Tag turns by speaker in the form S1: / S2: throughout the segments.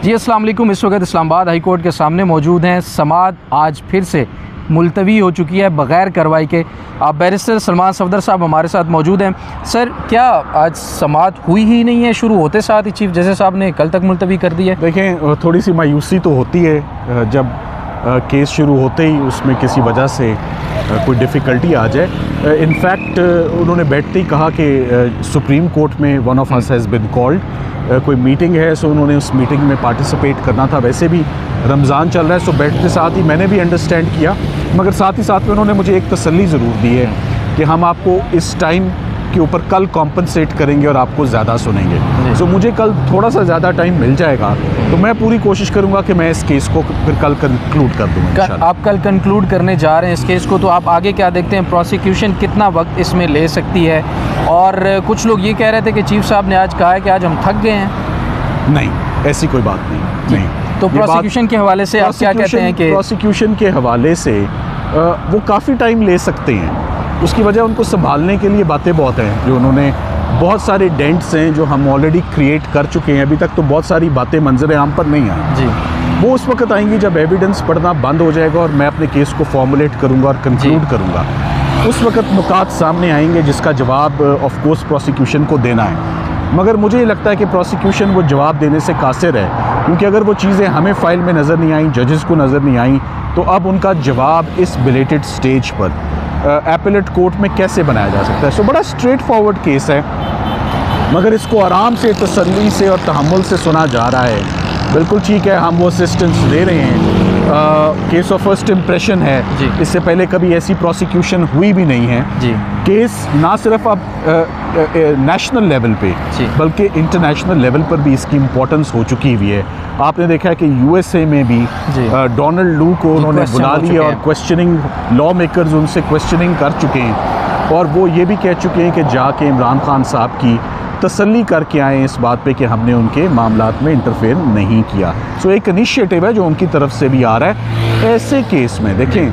S1: जी अस्सलाम वालेकुम। इस वक्त इस्लामाबाद हाई कोर्ट के सामने मौजूद हैं। समाअत आज फिर से मुलतवी हो चुकी है बग़ैर कार्रवाई के। आप बैरिस्टर सलमान सफदर साहब हमारे साथ मौजूद हैं। सर, क्या आज समाअत हुई ही नहीं है? शुरू होते साथ ही चीफ जजेस साहब ने कल तक मुलतवी कर दी है।
S2: देखें, थोड़ी सी मायूसी तो होती है जब केस शुरू होते ही उसमें किसी वजह से कोई डिफ़िकल्टी आ जाए। इनफैक्ट उन्होंने बैठते ही कहा कि सुप्रीम कोर्ट में one of us has been called, कोई मीटिंग है, सो उन्होंने उस मीटिंग में पार्टिसिपेट करना था। वैसे भी रमज़ान चल रहा है, सो बैठते साथ ही मैंने भी अंडरस्टैंड किया, मगर साथ ही साथ में उन्होंने मुझे एक तसल्ली ज़रूर दी है कि हम आपको इस टाइम के ऊपर कल कॉम्पनसेट करेंगे और आपको ज़्यादा सुनेंगे। सो मुझे कल थोड़ा सा ज़्यादा टाइम मिल जाएगा तो मैं पूरी कोशिश करूँगा कि मैं इस केस को फिर कल कंक्लूड कर दूँगा।
S1: आप कल कंक्लूड करने जा रहे हैं इस केस को, तो आप आगे क्या देखते हैं? प्रोसिक्यूशन कितना वक्त इसमें ले सकती है? और कुछ लोग ये कह रहे थे कि चीफ साहब ने आज कहा है कि आज हम थक गए हैं।
S2: नहीं, ऐसी कोई बात नहीं।
S1: तो प्रोसिक्यूशन के हवाले से आप क्या कहते हैं? कि
S2: प्रोसिक्यूशन के हवाले से वो काफ़ी टाइम ले सकते हैं। उसकी वजह उनको संभालने के लिए बातें बहुत हैं, जो उन्होंने बहुत सारे डेंट्स हैं जो हम ऑलरेडी क्रिएट कर चुके हैं। अभी तक तो बहुत सारी बातें मंजर आम पर नहीं आई
S1: जी।
S2: वो उस वक्त आएंगी जब एविडेंस पढ़ना बंद हो जाएगा और मैं अपने केस को फॉर्मुलेट करूँगा और कंक्लूड करूँगा। उस वक्त नुकात सामने आएंगे जिसका जवाब ऑफ कोर्स प्रोसिक्यूशन को देना है। मगर मुझे ये लगता है कि प्रोसिक्यूशन वो जवाब देने से कासिर है, क्योंकि अगर वो चीज़ें हमें फ़ाइल में नज़र नहीं आई, जजेस को नज़र नहीं आई, तो अब उनका जवाब इस बिलेटेड स्टेज पर एपेलेट कोर्ट में कैसे बनाया जा सकता है। सो बड़ा स्ट्रेट फॉरवर्ड केस है, मगर इसको आराम से, तसल्ली से और तहम्मुल से सुना जा रहा है। बिल्कुल ठीक है, हम वो असिस्टेंस दे रहे हैं। केस ऑफ फर्स्ट इम्प्रेशन है, इससे पहले कभी ऐसी प्रोसिक्यूशन हुई भी नहीं है
S1: जी।
S2: केस ना सिर्फ अब नेशनल लेवल पे बल्कि इंटरनेशनल लेवल पर भी इसकी इम्पोर्टेंस हो चुकी हुई है। आपने देखा है कि यूएसए में भी डोनाल्ड लू को उन्होंने बुला लिया और क्वेश्चनिंग, लॉ मेकर्स उनसे क्वेश्चनिंग कर चुके हैं और वो ये भी कह चुके हैं कि जाके इमरान खान साहब की तसल्ली करके आए इस बात पे कि हमने उनके मामलात में इंटरफेयर नहीं किया। सो एक इनिशिएटिव है जो उनकी तरफ से भी आ रहा है। ऐसे केस में देखें,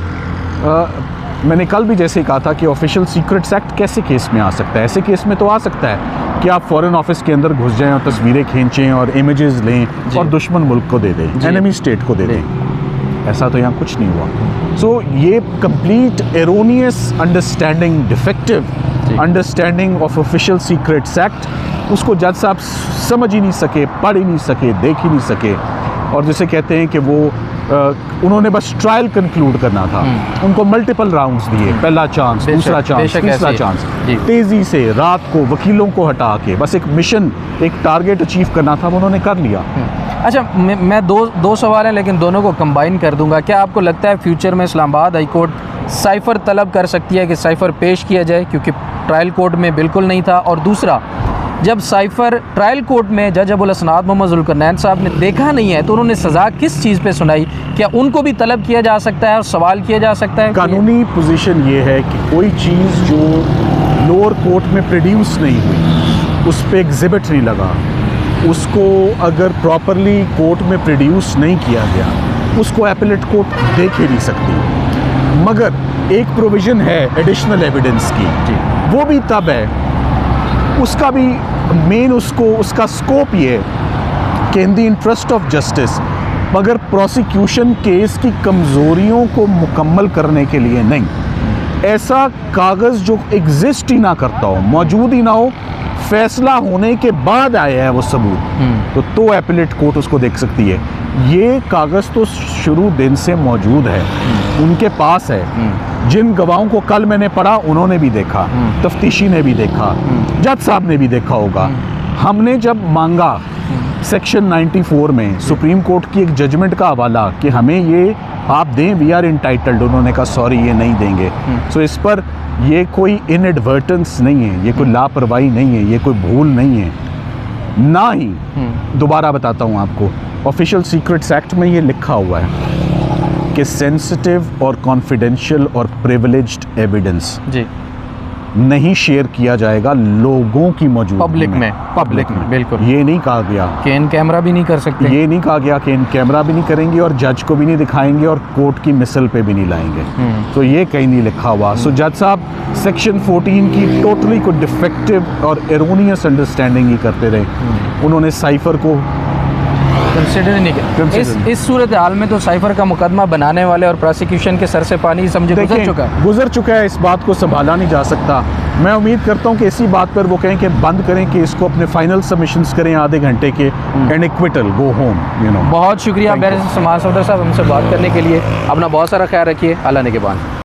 S2: मैंने कल भी जैसे कहा था कि ऑफिशियल सीक्रेट्स एक्ट कैसे केस में आ सकता है। ऐसे केस में तो आ सकता है कि आप फॉरेन ऑफिस के अंदर घुस जाएं और तस्वीरें खींचें और इमेजेस लें और दुश्मन मुल्क को दे दें, एनिमी स्टेट को दे दें। ऐसा तो यहाँ कुछ नहीं हुआ। सो ये complete erroneous understanding, defective understanding of official secrets act, उसको जज साहब समझ ही नहीं सके, पढ़ ही नहीं सके, देख ही नहीं सके। और जिसे कहते हैं कि वो उन्होंने बस ट्रायल कंक्लूड करना था। उनको मल्टीपल राउंड्स दिए, पहला चांस, दूसरा चांस, तीसरा चांस, तेज़ी से रात को वकीलों को हटा के बस एक मिशन, एक टारगेट अचीव करना था, वो उन्होंने कर लिया।
S1: अच्छा, मैं दो सवाल हैं लेकिन दोनों को कंबाइन कर दूंगा। क्या आपको लगता है फ्यूचर में इस्लामाबाद हाई कोर्ट साइफ़र तलब कर सकती है कि साइफ़र पेश किया जाए, क्योंकि ट्रायल कोर्ट में बिल्कुल नहीं था? और दूसरा, जब साइफ़र ट्रायल कोर्ट में जज अबुल हसनात मोहम्मद ज़ुल्करनैन साहब ने देखा नहीं है तो उन्होंने सज़ा किस चीज़ पे सुनाई? क्या उनको भी तलब किया जा सकता है और सवाल किया जा सकता है?
S2: कानूनी पोजीशन ये है कि कोई चीज़ जो लोअर कोर्ट में प्रोड्यूस नहीं हुई, उस पर एग्जिबिट नहीं लगा, उसको अगर प्रॉपरली कोर्ट में प्रोड्यूस नहीं किया गया, उसको एपेलेट कोर्ट देख ही नहीं सकती। मगर एक प्रोविज़न है एडिशनल एविडेंस की, वो भी तब है, उसका भी मेन उसका स्कोप ये है कि in the interest of justice, मगर प्रोसिक्यूशन केस की कमज़ोरियों को मुकम्मल करने के लिए नहीं, ऐसा कागज़ जो एग्जिस्ट ही ना करता हो, मौजूद ही ना हो, फैसला होने के बाद आया है वो सबूत, तो एपेलेट कोर्ट उसको देख सकती है। ये कागज़ तो शुरू दिन से मौजूद है, उनके पास है। जिन गवाहों को कल मैंने पढ़ा उन्होंने भी देखा, तफ्तीशी ने भी देखा, जज साहब ने भी देखा होगा। हमने जब मांगा सेक्शन 94 में सुप्रीम कोर्ट की एक जजमेंट का हवाला कि हमें ये आप दें, वी आर इंटाइटल्ड, उन्होंने कहा सॉरी ये नहीं देंगे। सो इस पर ये कोई इनएडवर्टेंस नहीं है, ये कोई लापरवाही नहीं है, ये कोई भूल नहीं है, ना ही दोबारा बताता हूँ आपको, ऑफिशियल सीक्रेट्स एक्ट में ये लिखा हुआ है कि सेंसिटिव और कॉन्फिडेंशियल और प्रिविलेज्ड एविडेंस नहीं शेयर किया जाएगा लोगों की मौजूदगी में, पब्लिक में।
S1: बिल्कुल,
S2: ये नहीं कहा गया
S1: कि इन कैमरा भी नहीं कर सकते,
S2: ये नहीं कहा गया कि इन कैमरा भी नहीं करेंगे और जज को भी नहीं दिखाएंगे और कोर्ट की मिसल पे भी नहीं लाएंगे। तो ये कहीं नहीं लिखा हुआ। सो जज साहब सेक्शन 14 की टोटली को डिफेक्टिव और एरोनियस अंडरस्टैंडिंग ही करते रहे। उन्होंने साइफर को
S1: कंसिडर नहीं किया। इस सूरत हाल में तो साइफर का मुकदमा बनाने वाले और प्रोसिक्यूशन के सर से पानी समझे गुजर चुका है।
S2: इस बात को संभाला नहीं जा सकता। मैं उम्मीद करता हूँ कि इसी बात पर वो कहें कि बंद करें, कि इसको अपने फाइनल सबमिशंस करें आधे घंटे के, and acquittal, go home, you know.
S1: बहुत शुक्रिया बैरिस्टर समाज सफदर साहब हमसे बात करने के लिए। अपना बहुत सारा ख्याल रखिए। अल्लाह ने के बाद।